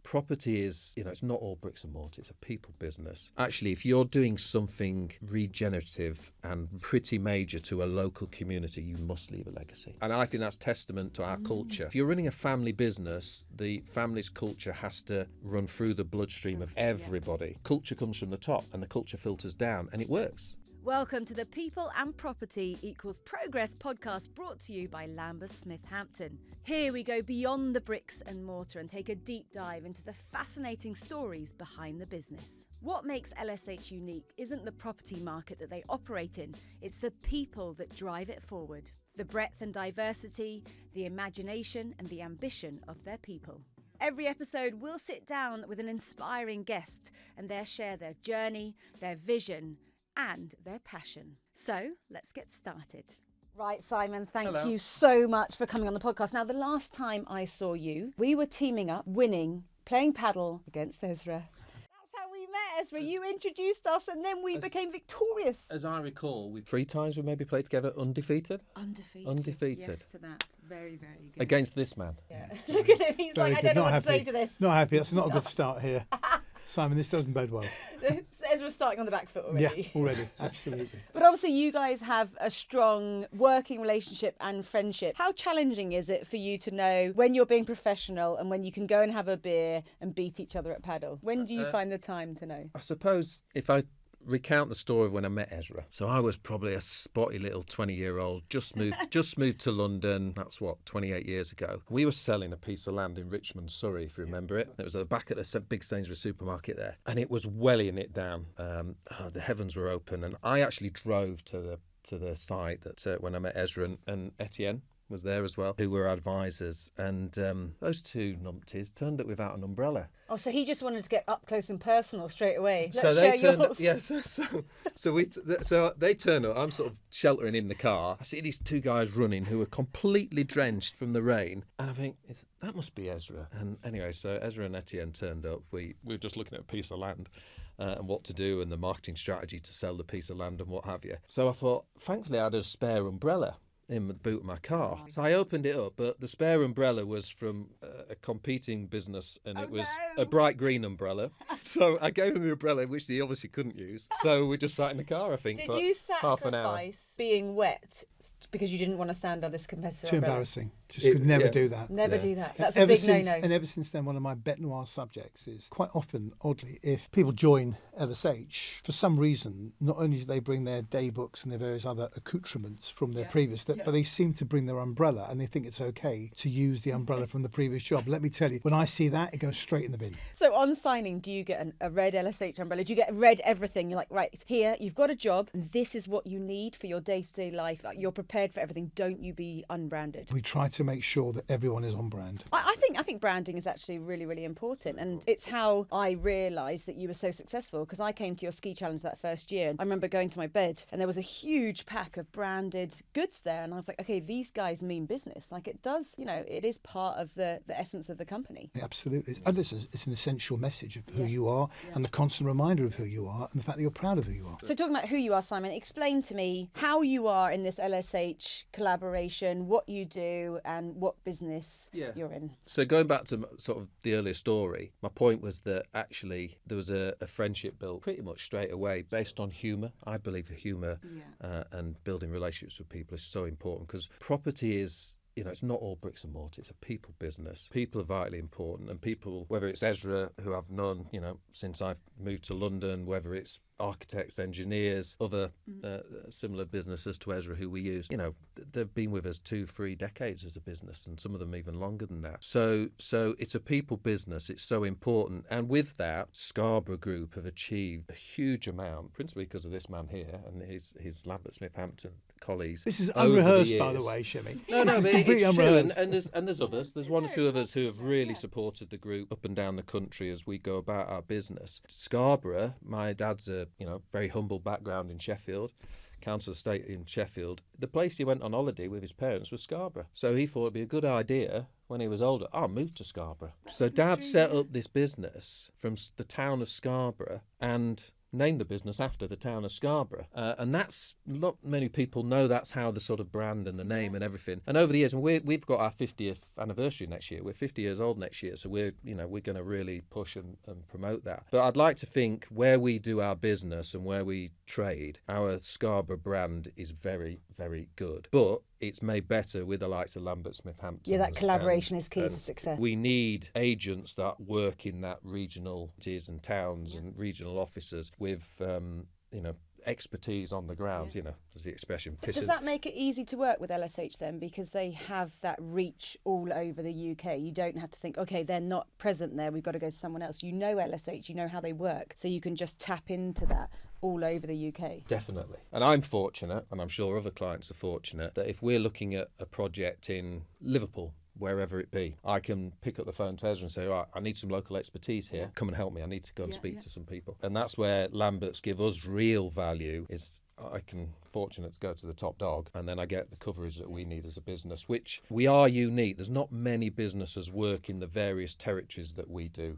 property is, it's not all bricks and mortar, it's a people business. Actually, if you're doing something regenerative and pretty major to a local community, you must leave a legacy. And I think that's testament to our culture. If you're running a family business, the family's culture has to run through the bloodstream of everybody. Culture comes from the top and the culture filters down, and it works. Welcome to the People and Property Equals Progress podcast, brought to you by Lambert Smith Hampton. Here we go beyond the bricks and mortar and take a deep dive into the fascinating stories behind the business. What makes LSH unique isn't the property market that they operate in, it's the people that drive it forward. The breadth and diversity, the imagination and the ambition of their people. Every episode, we'll sit down with an inspiring guest and they'll share their journey, their vision and their passion. So let's get started. Right, Simon, thank you so much for coming on the podcast. Now, the last time I saw you, we were teaming up, winning, playing paddle against Ezra. That's how we met, Ezra. You introduced us and then we became victorious. As I recall, 3 times we maybe played together undefeated. Undefeated. Yes, to that. Very, very good. Against this man. Yeah. Look at him. He's Very like, good. I don't know Not what to happy. say to this. Not happy. That's not a good start here. Simon, this doesn't bode well. Ezra's starting on the back foot already. Yeah, already. Absolutely. But obviously you guys have a strong working relationship and friendship. How challenging is it for you to know when you're being professional and when you can go and have a beer and beat each other at paddle? When do you find the time to know? I suppose if I recount the story of when I met Ezra. So I was probably a spotty little 20-year-old, just moved to London. That's 28 years ago. We were selling a piece of land in Richmond, Surrey, if you remember it. It was at the back of the big Sainsbury's supermarket there, and it was welling it down. The heavens were open, and I actually drove to the site that when I met Ezra and Etienne was there as well, who were advisors, and those two numpties turned up without an umbrella. Oh, so he just wanted to get up close and personal straight away. So Let's they share turned yours. Yes, so they turn up. I'm sort of sheltering in the car. I see these 2 guys running who are completely drenched from the rain, and I think that must be Ezra. And anyway, so Ezra and Etienne turned up. We were just looking at a piece of land. And what to do and the marketing strategy to sell the piece of land and what have you. So I thought, thankfully I had a spare umbrella in the boot of my car. So I opened it up, but the spare umbrella was from a competing business, and it was a bright green umbrella. So I gave them the umbrella, which they obviously couldn't use. So we just sat in the car, I think, Did for you half an hour. sacrifice being wet because you didn't want to stand on this competitor Too umbrella? embarrassing. Just could never do that. Never do that. That's And a big since, no-no. And ever since then, one of my bête noire subjects is quite often, oddly, if people join LSH, for some reason, not only do they bring their day books and their various other accoutrements from their previous, but they seem to bring their umbrella, and they think it's okay to use the umbrella from the previous job. Let me tell you, when I see that, it goes straight in the bin. So on signing, do you get a red LSH umbrella? Do you get red everything? You're like, right, here, you've got a job, and this is what you need for your day-to-day life. You're prepared for everything. Don't you be unbranded. We try to make sure that everyone is on brand. I think branding is actually really, really important. And it's how I realised that you were so successful, because I came to your ski challenge that first year. And I remember going to my bed and there was a huge pack of branded goods there. And I was like, okay, these guys mean business. Like, it does, it is part of the essence of the company. It absolutely is. And it's an essential message of who you are and the constant reminder of who you are and the fact that you're proud of who you are. So talking about who you are, Simon, explain to me how you are in this LSH collaboration, what you do and what business you're in. So going back to sort of the earlier story, my point was that actually there was a friendship built pretty much straight away based on humour. I believe humour and building relationships with people is so important, because property is, it's not all bricks and mortar, it's a people business. People are vitally important, and people, whether it's Ezra, who I've known, since I've moved to London, whether it's architects, engineers, other similar businesses to Ezra who we use, they've been with us 2-3 decades as a business, and some of them even longer than that. So it's a people business. It's so important. And with that, Scarborough Group have achieved a huge amount, principally because of this man here and his Lambert Smith Hampton colleagues. This is over the unrehearsed, by the years. way, Shimmy. No, This is but completely it's true, unrehearsed. and there's others. There's 1 or 2 of us who have really supported the group up and down the country as we go about our business. Scarborough, my dad's a very humble background in Sheffield, council estate in Sheffield. The place he went on holiday with his parents was Scarborough. So he thought it'd be a good idea when he was older, I'll move to Scarborough. So Dad set up this business from the town of Scarborough, and named the business after the town of Scarborough. And that's, not many people know that's how the sort of brand and the name and everything. And over the years, and we've got our 50th anniversary next year. We're 50 years old next year, so we're going to really push and promote that. But I'd like to think where we do our business and where we trade, our Scarborough brand is very, very good. But it's made better with the likes of Lambert Smith Hampton. Yeah, that collaboration is key to success. We need agents that work in that regional cities and towns and regional offices with, expertise on the ground, as the expression. But does that make it easy to work with LSH then? Because they have that reach all over the UK. You don't have to think, okay, they're not present there, we've got to go to someone else. You know LSH, you know how they work, so you can just tap into that all over the UK. Definitely. And I'm fortunate, and I'm sure other clients are fortunate, that if we're looking at a project in Liverpool, wherever it be, I can pick up the phone to Ezra and say, all right, I need some local expertise here. Come and help me. I need to go and speak to some people. And that's where Lamberts give us real value, is I can, fortunate to go to the top dog, and then I get the coverage that we need as a business, which we are unique. There's not many businesses work in the various territories that we do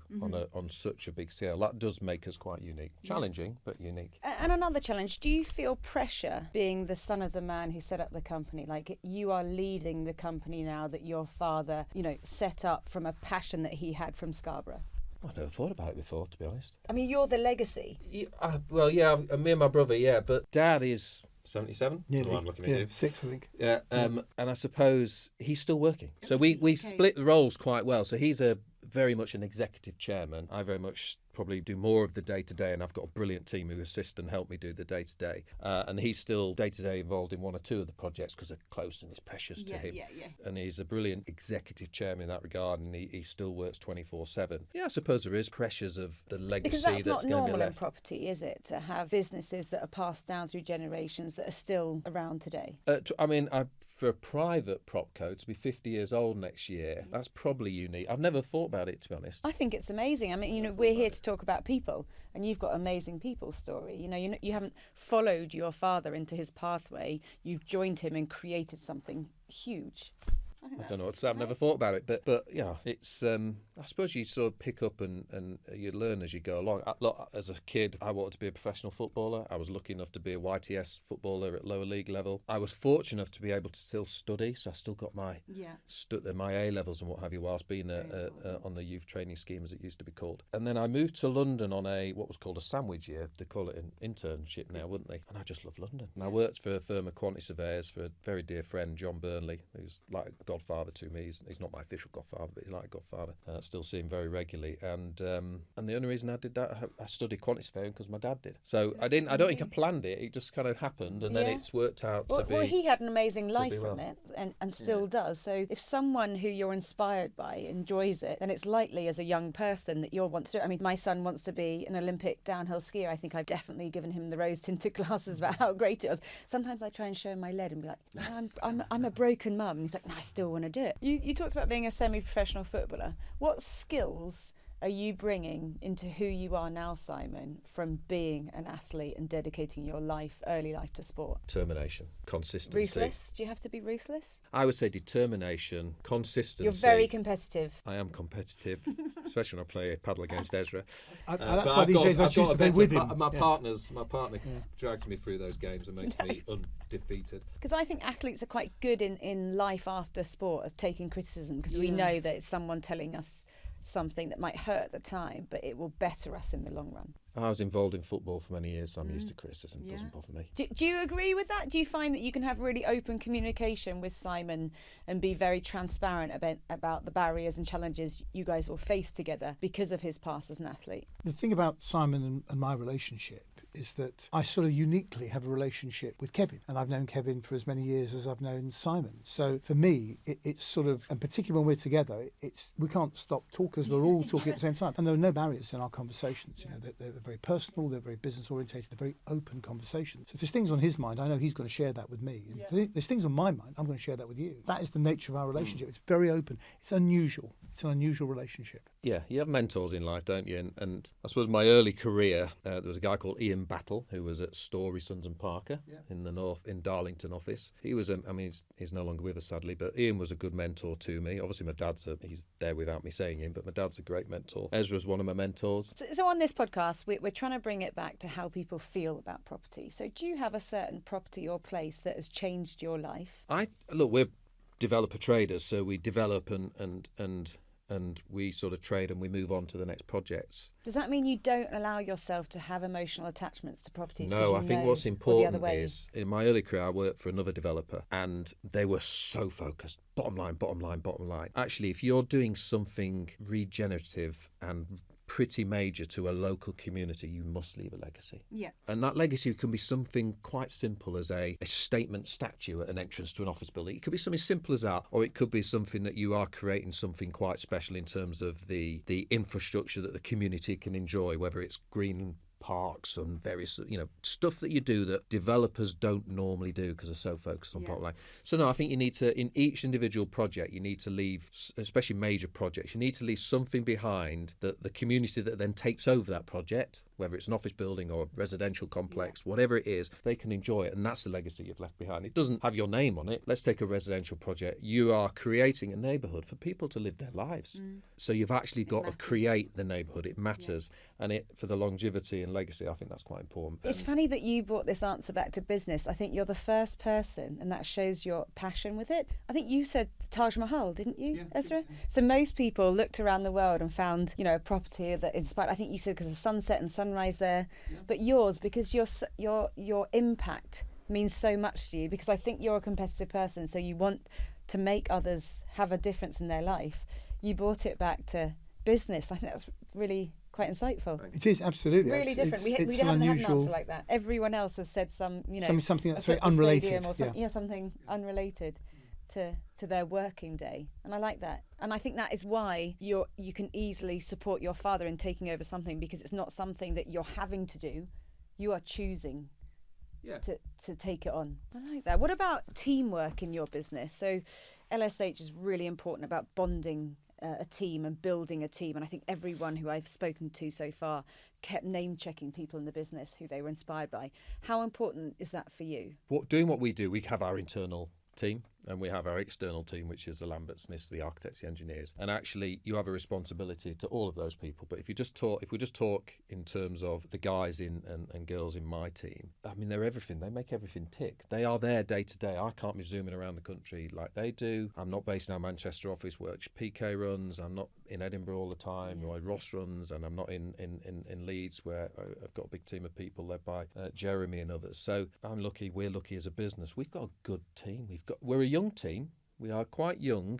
on such a big scale. That does make us quite unique. Challenging, but unique. And another challenge, do you feel pressure being the son of the man who set up the company? Like, you are leading the company now that your father, set up from a passion that he had from Scarborough. I never thought about it before, to be honest. I mean, you're the legacy. Me and my brother, but Dad is 77. Nearly. I'm looking at you. 6, I think. Yeah, and I suppose he's still working. So we split the roles quite well. So he's very much an executive chairman. I very much probably do more of the day-to-day, and I've got a brilliant team who assist and help me do the day-to-day. And he's still day-to-day involved in one or two of the projects because they're close and it's precious to him. And he's a brilliant executive chairman in that regard, and he still works 24/7. Yeah, I suppose there is pressures of the legacy because that's not going to be normal in left. property, is it? To have businesses that are passed down through generations that are still around today. For a private propco to be 50 years old next year, that's probably unique. I've never thought about it, to be honest. I think it's amazing. I mean, we're here to talk about people, and you've got amazing people's story. You haven't followed your father into his pathway. You've joined him and created something huge. I don't know what to say. I've never thought about it, but it's. I suppose you sort of pick up and you learn as you go along. As a kid, I wanted to be a professional footballer. I was lucky enough to be a YTS footballer at lower league level. I was fortunate enough to be able to still study, so I still got my my A levels and what have you, whilst being on the youth training scheme, as it used to be called. And then I moved to London on what was called a sandwich year. They call it an internship now, wouldn't they? And I just love London. And I worked for a firm of quantity surveyors for a very dear friend, John Burnley, who's like a godfather to me. He's not my official godfather, but he's like a godfather. Still see him very regularly. And the only reason I did that, I studied quantity surveying because my dad did. So I don't think I planned it. It just kind of happened, and then it's worked out to be. Well, he had an amazing life from it, and still does. So if someone who you're inspired by enjoys it, then it's likely as a young person that you'll want to do it. I mean, my son wants to be an Olympic downhill skier. I think I've definitely given him the rose-tinted glasses about how great it was. Sometimes I try and show him my lead and be like, no, I'm a broken mum. And he's like, no, I still want to do it. You talked about being a semi-professional footballer. What skills are you bringing into who you are now, Simon, from being an athlete and dedicating your early life to sport? Determination, consistency. Ruthless? Do you have to be ruthless? I would say determination, consistency. You're very competitive. I am competitive, especially when I play paddle against Ezra. That's why these days I choose to play with him. My partner drags me through those games and makes me undefeated. Because I think athletes are quite good in life after sport of taking criticism, because we know that it's someone telling us something that might hurt at the time, but it will better us in the long run. I was involved in football for many years, so I'm used to criticism. It doesn't bother me. Do you agree with that? Do you find that you can have really open communication with Simon and be very transparent about the barriers and challenges you guys will face together because of his past as an athlete? The thing about Simon and my relationship is that I sort of uniquely have a relationship with Kevin, and I've known Kevin for as many years as I've known Simon. So for me, it's sort of, and particularly when we're together, we can't stop talking because we're all talking at the same time, and there are no barriers in our conversations. They're very personal, they're very business orientated, they're very open conversations. So if there's things on his mind, I know he's going to share that with me. And if there's things on my mind, I'm going to share that with you. That is the nature of our relationship. It's very open. It's unusual. It's an unusual relationship. Yeah, you have mentors in life, don't you? And I suppose my early career, there was a guy called Ian Battle who was at Story, Sons and Parker in the North, in Darlington office. He was, he's no longer with us sadly, but Ian was a good mentor to me. Obviously, my dad's he's there without me saying him, but my dad's a great mentor. Ezra's one of my mentors. So on this podcast, we're trying to bring it back to how people feel about property. So do you have a certain property or place that has changed your life? Look, we're developer traders, so we develop and we sort of trade and we move on to the next projects. Does that mean you don't allow yourself to have emotional attachments to properties? No, I think what's important is, in my early career, I worked for another developer and they were so focused. Bottom line, bottom line, bottom line. Actually, if you're doing something regenerative and pretty major to a local community, you must leave a legacy. Yeah. And that legacy can be something quite simple as a statement statue at an entrance to an office building. It could be something simple as that, or it could be something that you are creating something quite special in terms of the infrastructure that the community can enjoy, whether it's green parks and various, stuff that you do that developers don't normally do because they're so focused on bottom line. So no, I think you need to, in each individual project, you need to leave, especially major projects, you need to leave something behind that the community that then takes over that project, whether it's an office building or a residential complex, whatever it is, they can enjoy it. And that's the legacy you've left behind. It doesn't have your name on it. Let's take a residential project. You are creating a neighbourhood for people to live their lives. So you've actually got to create the neighbourhood. It matters. And for the longevity and legacy, I think that's quite important. It's funny that you brought this answer back to business. I think you're the first person, and that shows your passion with it. I think you said Taj Mahal, didn't you, Ezra? So most people looked around the world and found, a property that inspired. I think you said because of sunset and sunrise there, but yours, because your impact means so much to you. Because I think you're a competitive person, so you want to make others have a difference in their life. You brought it back to business. I think that's really quite insightful. It is, absolutely. Really different. We haven't had an answer like that. Everyone else has said something that's very unrelated. Or something unrelated to their working day. And I like that. And I think that is why you can easily support your father in taking over something, because it's not something that you're having to do. You are choosing to take it on. I like that. What about teamwork in your business? So LSH is really important about bonding a team and building a team, and I think everyone who I've spoken to so far kept name checking people in the business who they were inspired by. How important is that for you? Doing what we do, we have our internal team and we have our external team, which is the Lambert Smiths, the architects, the engineers, and actually you have a responsibility to all of those people. But if we just talk in terms of the guys and girls in my team, I mean, they're everything. They make everything tick. They are there day to day. I can't be zooming around the country like they do. I'm not based in our Manchester office, which PK runs. I'm not in Edinburgh all the time, where Ross runs, and I'm not in Leeds, where I've got a big team of people led by Jeremy and others. So I'm lucky. We're lucky as a business. We've got a good team. We're a young team. We are quite young.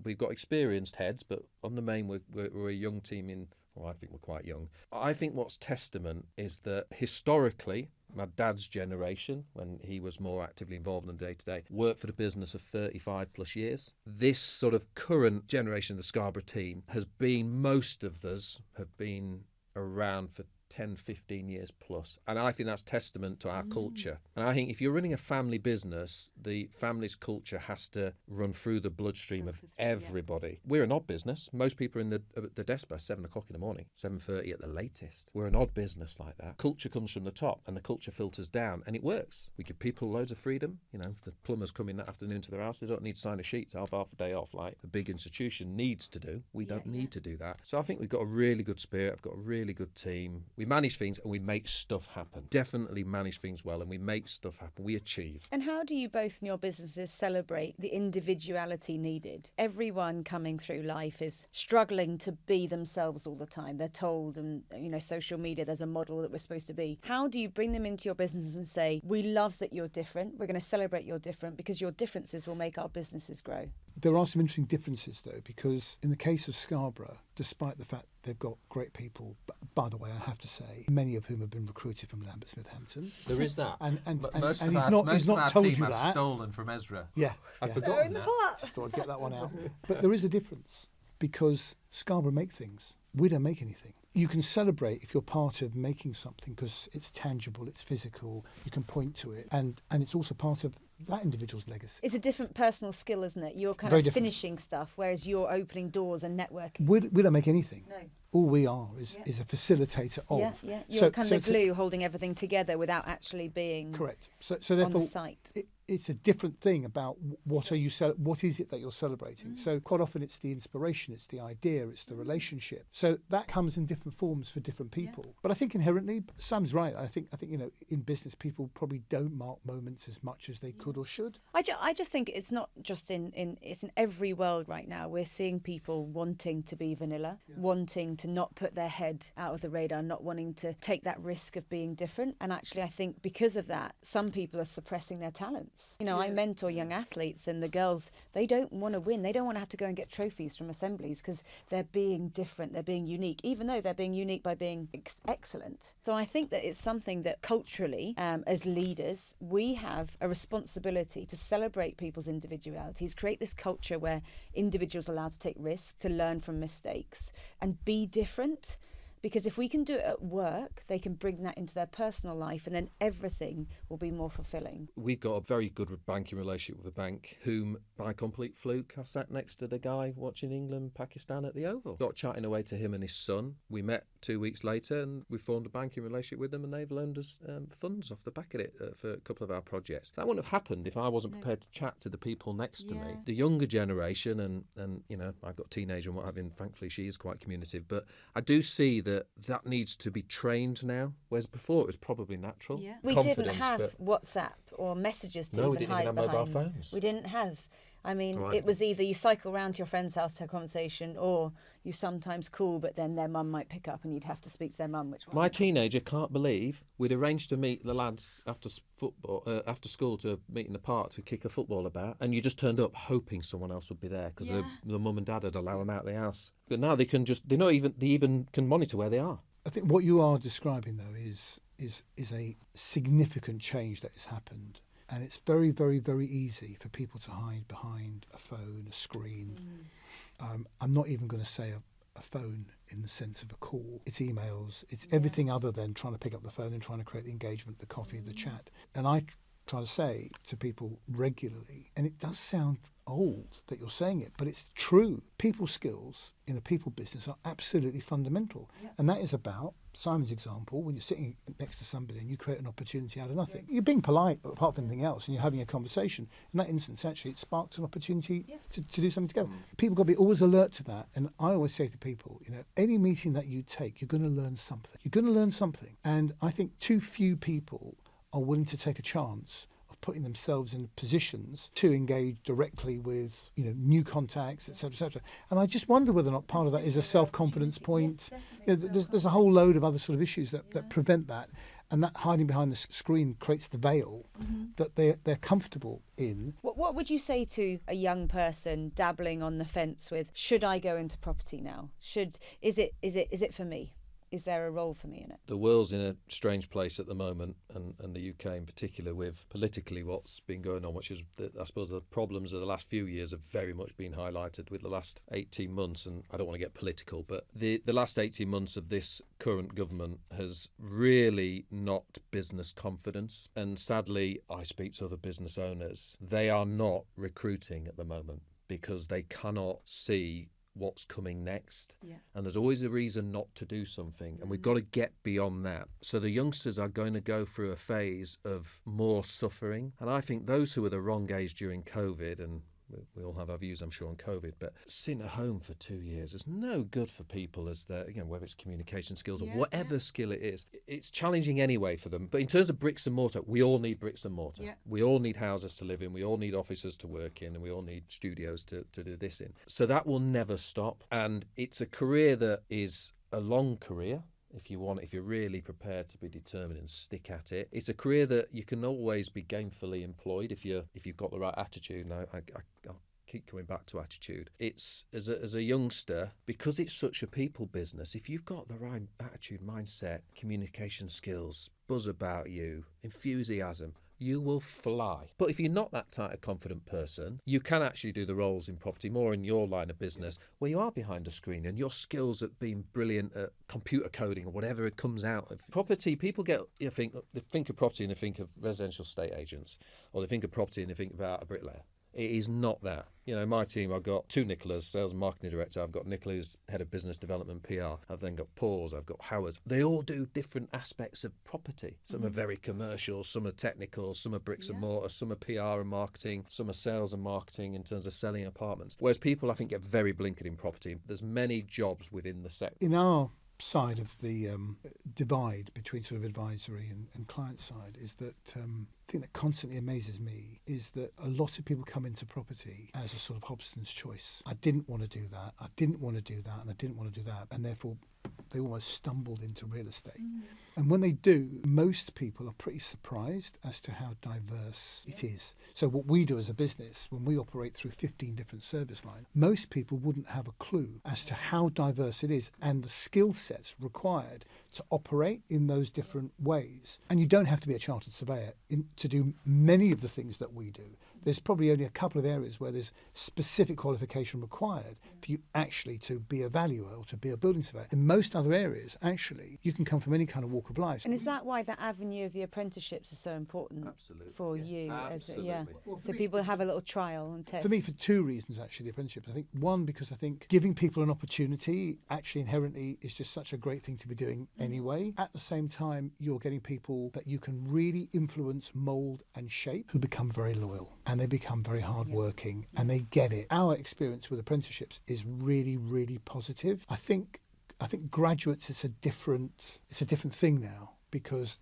We've got experienced heads, but on the main, we're a young team I think we're quite young. I think what's testament is that historically, my dad's generation, when he was more actively involved in the day-to-day, worked for the business of 35 plus years. This sort of current generation of the Scarborough team most of us have been around for 10, 15 years plus. And I think that's testament to our culture. And I think if you're running a family business, the family's culture has to run through the bloodstream of everybody. Yeah. We're an odd business. Most people are in the desk by 7 o'clock in the morning, 7:30 at the latest. We're an odd business like that. Culture comes from the top and the culture filters down, and it works. We give people loads of freedom. If the plumbers come in that afternoon to their house, they don't need to sign a sheet to have half a day off like a big institution needs to do. We don't need to do that. So I think we've got a really good spirit. I've got a really good team. We manage things and we make stuff happen. Definitely manage things well, and we make stuff happen. We achieve. And how do you both in your businesses celebrate the individuality needed? Everyone coming through life is struggling to be themselves all the time. They're told, and social media, there's a model that we're supposed to be. How do you bring them into your business and say, we love that you're different, we're going to celebrate you're different, because your differences will make our businesses grow? There are some interesting differences, though, because in the case of Scarborough, despite the fact they've got great people, by the way, I have to say, many of whom have been recruited from Lambert Smith Hampton. There is that. And most he's of not our told team you are that. stolen from Ezra. Yeah. I've yeah. forgotten that. Just thought I'd get that one out. But there is a difference, because Scarborough make things. we don't make anything. You can celebrate if you're part of making something because it's tangible, it's physical, you can point to it, and it's also part of that individual's legacy. It's a different personal skill, isn't it? You're kind Very of different. finishing stuff, whereas you're opening doors and networking. We don't make anything. No. All we are is a facilitator of. Yeah. You're kind of the glue holding everything together without actually being correct. So on therefore, the site. It's a different thing about what is it that you're celebrating. So quite often it's the inspiration, it's the idea, it's the relationship. So that comes in different forms for different people. But I think inherently, Sam's right. I think in business people probably don't mark moments as much as they could or should. I just think it's not just it's in every world right now. We're seeing people wanting to be vanilla, wanting to not put their head out of the radar, not wanting to take that risk of being different. And actually, I think because of that, some people are suppressing their talents. I mentor young athletes, and the girls, they don't want to win. They don't want to have to go and get trophies from assemblies because they're being different, they're being unique, even though they're being unique by being excellent. So I think that it's something that culturally, as leaders, we have a responsibility to celebrate people's individualities, create this culture where individuals are allowed to take risks, to learn from mistakes and be different. Because if we can do it at work, they can bring that into their personal life, and then everything will be more fulfilling. We've got a very good banking relationship with a bank whom, by complete fluke, I sat next to the guy watching England-Pakistan at the Oval. Got chatting away to him and his son. We met 2 weeks later and we formed a banking relationship with them, and they've loaned us funds off the back of it for a couple of our projects. That wouldn't have happened if I wasn't prepared to chat to the people next to me. The younger generation, and I've got a teenager and what have you, and thankfully she is quite communicative, but I do see that needs to be trained now, whereas before it was probably natural. Yeah. We didn't have WhatsApp or messages to we didn't even have mobile phones. We didn't have. I mean, it was either you cycle round to your friend's house to have a conversation, or you sometimes call, but then their mum might pick up and you'd have to speak to their mum, which wasn't My teenager can't believe we'd arranged to meet the lads after school to meet in the park to kick a football about, and you just turned up hoping someone else would be there because the mum and dad would allow them out of the house. But now they even can monitor where they are. I think what you are describing though is a significant change that has happened. And it's very, very, very easy for people to hide behind a phone, a screen. I'm not even going to say a phone in the sense of a call. It's emails. It's everything other than trying to pick up the phone and trying to create the engagement, the coffee, the chat. And I try to say to people regularly, and it does sound old that you're saying it, but it's true. People skills in a people business are absolutely fundamental. And that is about Simon's example, when you're sitting next to somebody and you create an opportunity out of nothing. You're being polite apart from anything else, and you're having a conversation. In that instance, actually, it sparks an opportunity to do something together. People got to be always alert to that. And I always say to people, any meeting that you take, you're going to learn something. You're going to learn something. And I think too few people are willing to take a chance of putting themselves in positions to engage directly with new contacts, etc., etc. And I just wonder whether or not part of that is a self-confidence point. There's a whole load of other sort of issues that prevent that, and that hiding behind the screen creates the veil that they're comfortable in. What would you say to a young person dabbling on the fence with, should I go into property now? Is it for me? Is there a role for me in it? The world's in a strange place at the moment, and the UK in particular, with politically what's been going on, which is, I suppose, the problems of the last few years have very much been highlighted with the last 18 months. And I don't want to get political, but the last 18 months of this current government has really knocked business confidence. And sadly, I speak to other business owners. They are not recruiting at the moment because they cannot see what's coming next. And there's always a reason not to do something, and we've got to get beyond that. So the youngsters are going to go through a phase of more suffering, and I think those who were the wrong age during COVID, and we all have our views, I'm sure, on COVID, but sitting at home for 2 years is no good for people, as whether it's communication skills or whatever skill it is. It's challenging anyway for them. But in terms of bricks and mortar, we all need bricks and mortar. We all need houses to live in. We all need offices to work in, and we all need studios to do this in. So that will never stop. And it's a career that is a long career. If you're really prepared to be determined and stick at it. It's a career that you can always be gainfully employed if you've got the right attitude. And keep coming back to attitude. It's as a youngster, because it's such a people business, if you've got the right attitude, mindset, communication skills, buzz about you, enthusiasm, you will fly. But if you're not that type of confident person, you can actually do the roles in property more in your line of business where you are behind a screen and your skills at being brilliant at computer coding or whatever it comes out of. Property, people they think of property and they think of residential estate agents, or they think of property and they think about a bricklayer. It is not that. You know, my team, I've got two Nicolas, sales and marketing director. I've got Nicola, who's head of business development PR. I've then got Paul's, I've got Howard's. They all do different aspects of property. Some are very commercial, some are technical, some are bricks and mortar, some are PR and marketing, some are sales and marketing in terms of selling apartments. Whereas people, I think, get very blinkered in property. There's many jobs within the sector. In our side of the divide between sort of advisory and client side is that the thing that constantly amazes me is that a lot of people come into property as a sort of Hobson's choice. I didn't want to do that, I didn't want to do that, and I didn't want to do that, and therefore they almost stumbled into real estate. And when they do, most people are pretty surprised as to how diverse it is. So what we do as a business, when we operate through 15 different service lines, most people wouldn't have a clue as to how diverse it is and the skill sets required to operate in those different ways. And you don't have to be a chartered surveyor to do many of the things that we do. There's probably only a couple of areas where there's specific qualification required for you actually to be a valuer or to be a building surveyor. In most other areas, actually, you can come from any kind of walk of life. And is that why the avenue of the apprenticeships is so important for you? So people have a little trial and test. For me, for two reasons, actually, the apprenticeship. I think, one, because I think giving people an opportunity actually inherently is just such a great thing to be doing anyway. At the same time, you're getting people that you can really influence, mould and shape who become very loyal. And they become very hardworking and they get it. Our experience with apprenticeships is really, really positive. I think graduates, it's a different thing now, because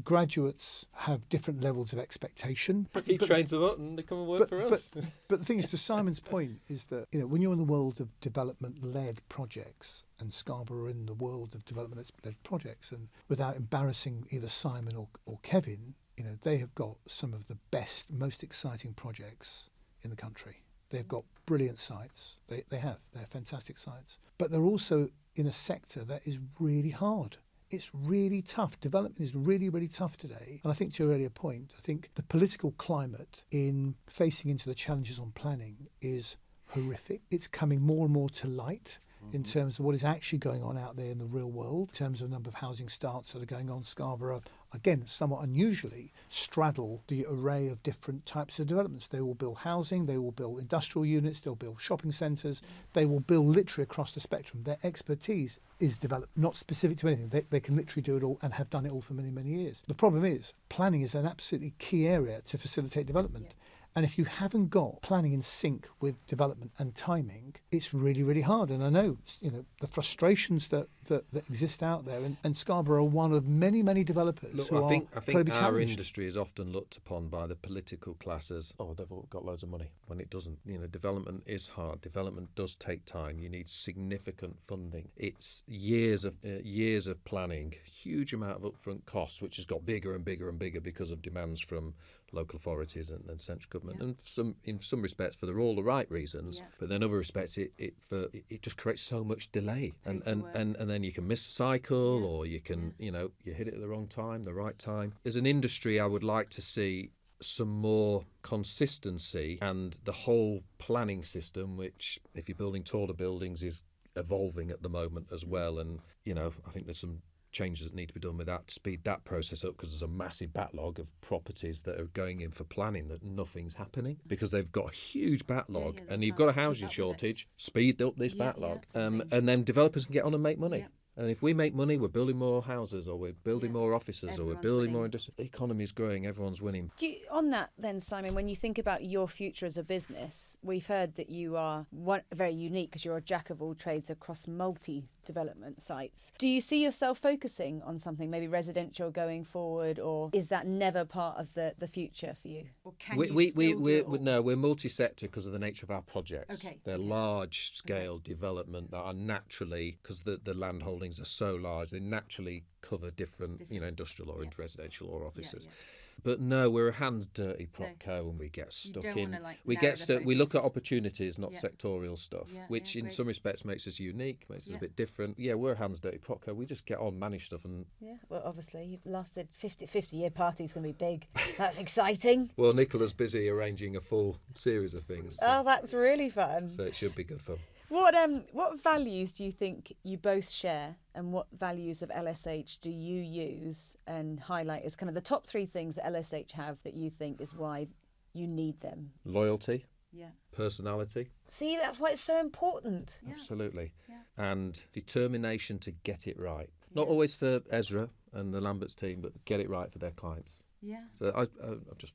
graduates have different levels of expectation. He trains them up and they come and work for us. But the thing is, to Simon's point, is that when you're in the world of development-led projects, and Scarborough in the world of development-led projects, and without embarrassing either Simon or Kevin, they have got some of the best, most exciting projects in the country. They've got brilliant sites. They're fantastic sites. But they're also in a sector that is really hard. It's really tough. Development is really, really tough today. And I think, to your earlier point, I think the political climate in facing into the challenges on planning is horrific. It's coming more and more to light in terms of what is actually going on out there in the real world, in terms of the number of housing starts that are going on. Scarborough, again, somewhat unusually, straddle the array of different types of developments. They will build housing, they will build industrial units, they'll build shopping centres, they will build literally across the spectrum. Their expertise is developed, not specific to anything. They can literally do it all and have done it all for many, many years. The problem is, planning is an absolutely key area to facilitate development. Yeah. And if you haven't got planning in sync with development and timing, it's really, really hard. And I know, the frustrations that exist out there, and Scarborough are one of many, many developers. Look, I think our industry is often looked upon by the political classes. Oh, they've all got loads of money, when it doesn't. Development is hard. Development does take time. You need significant funding. It's years of planning, huge amount of upfront costs, which has got bigger and bigger and bigger because of demands from local authorities and central government, and in some respects for all the right reasons, but then other respects it just creates so much delay, and then you can miss a cycle, or you can you hit it at the wrong time, the right time. As an industry, I would like to see some more consistency, and the whole planning system, which, if you're building taller buildings, is evolving at the moment as well, and I think there's some changes that need to be done with that to speed that process up, because there's a massive backlog of properties that are going in for planning that nothing's happening because they've got a huge backlog, and you've got a housing shortage. Speed up this backlog, and then developers can get on and make money. And if we make money, we're building more houses, or we're building more offices, or we're building more industry. The economy's growing, everyone's winning. On that then, Simon, when you think about your future as a business, we've heard that you are very unique because you're a jack of all trades across multi-development sites. Do you see yourself focusing on something, maybe residential going forward, or is that never part of the future for you? Or can we're multi-sector because of the nature of our projects. Okay. They're large-scale development that are naturally, because the landholding buildings are so large, they naturally cover different. Industrial or residential or offices. But no, we're a hands-dirty propco, and we get stuck in. We look at opportunities, not sectorial stuff, which in some respects makes us unique, makes us a bit different. Yeah, we're a hands-dirty propco. We just get on, manage stuff, and well, obviously, you've lasted 50-year party's going to be big. That's exciting. Well, Nicola's busy arranging a full series of things. Oh, that's really fun. So it should be good fun. What values do you think you both share, and what values of LSH do you use and highlight as kind of the top 3 things that LSH have that you think is why you need them? Loyalty. Personality. See, that's why it's so important. Absolutely. And determination to get it right. Not always for Ezra and the Lambert's team, but get it right for their clients. So I've just...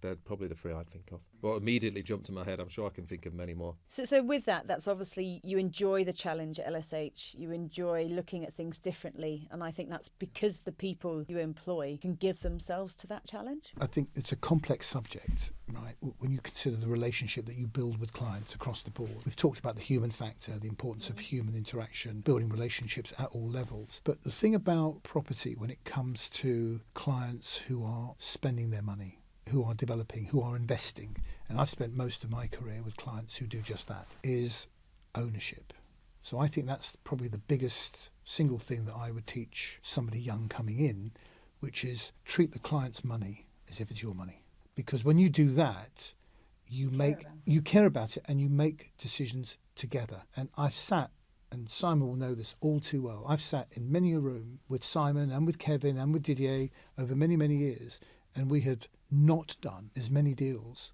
they're probably the 3 I'd think of. What immediately jumped to my head, I'm sure I can think of many more. So with that's obviously you enjoy the challenge at LSH. You enjoy looking at things differently. And I think that's because the people you employ can give themselves to that challenge. I think it's a complex subject, right? When you consider the relationship that you build with clients across the board. We've talked about the human factor, the importance of human interaction, building relationships at all levels. But the thing about property when it comes to clients who are spending their money, who are developing, who are investing, and I've spent most of my career with clients who do just that, is ownership. So I think that's probably the biggest single thing that I would teach somebody young coming in, which is treat the client's money as if it's your money. Because when you do that, you care about it and you make decisions together. And I've sat, and Simon will know this all too well, I've sat in many a room with Simon and with Kevin and with Didier over many, many years, and we had not done as many deals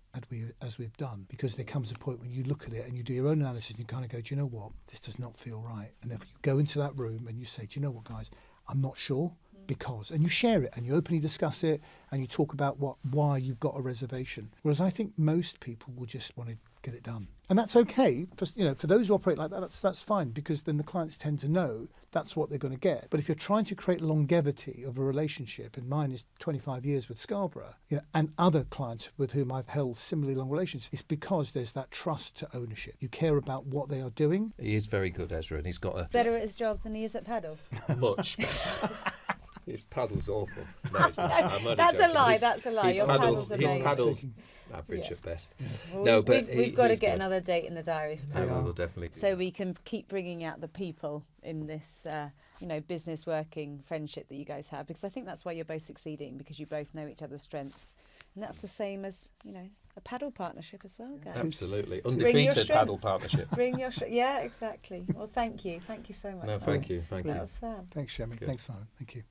as we've done, because there comes a point when you look at it and you do your own analysis and you kind of go, do you know what, this does not feel right. And then you go into that room and you say, do you know what, guys, I'm not sure, because, and you share it and you openly discuss it and you talk about why you've got a reservation. Whereas I think most people will just want to get it done. And that's okay. For those who operate like that, that's fine, because then the clients tend to know that's what they're going to get. But if you're trying to create longevity of a relationship, and mine is 25 years with Scarborough, and other clients with whom I've held similarly long relations, it's because there's that trust to ownership. You care about what they are doing. He is very good, Ezra, and he's got better at his job than he is at paddle. Much better. His paddle's awful. No, it's not. That's a lie. That's a lie. His paddle's average at best. Well, no, but we've got to get another date in the diary for paddle. Yeah, we'll definitely do. So we can keep bringing out the people in this, business working friendship that you guys have, because I think that's why you're both succeeding, because you both know each other's strengths, and that's the same as a paddle partnership as well, guys. Absolutely, undefeated paddle partnership. Bring your yeah, exactly. Well, thank you so much. No, thank you. That was fun. Thanks, Shemi. Thanks, Simon. Thank you.